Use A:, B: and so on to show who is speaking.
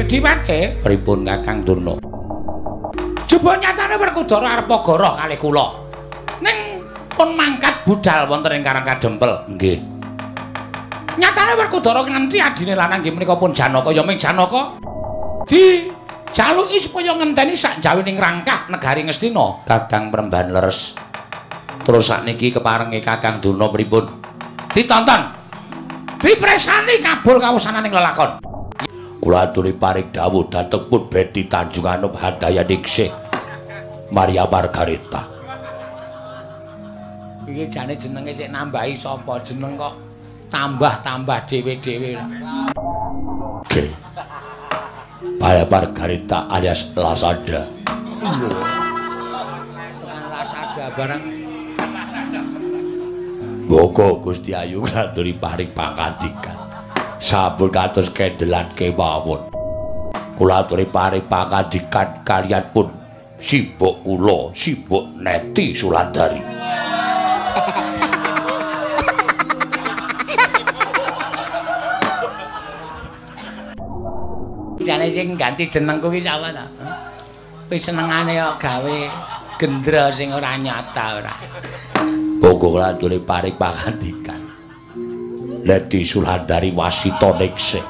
A: Dipake pripun Kakang Durna? Jebul nyatane Werkudara arep goroh kalih kula. Ning pun mangkat budal wonten ing Karang Kadempel. Nggih. Nyatane Werkudara nganti adine lanang nggih menika pun Janaka ya ming Janaka dijaluki supaya ngenteni sak jawining rangkah negari Ngastina. Kakang Premban leres. Terus sakniki keparenge Kakang Durna pripun? Ditonton. Dipresani kabul kawusananing lelakon. Kula aturi paring dawuh dhateng pun Beti Tanjung Anom Handayaningsih Maria Margareta. Iki jane jenenge sik nambahi sapa jeneng kok tambah-tambah dhewe-dhewe. Oke. Maria Margareta alias Lasada. Bukan Lasada barang Lasada. Moga Gusti Ayu ngaturi paring pangandikan. Sampun kados kendelan kemawon. Kula aturi paring pangandikan kaliyan pun sibuk kula, sibuk Neti Sulandari. Jane sing ganti jenengku ki sapa ta? Kuwi senengane kok gawe gendra sing ora nyata ora. Moga kula aturi paring pangandikan. Neti Sulandari Wasita Ningsih.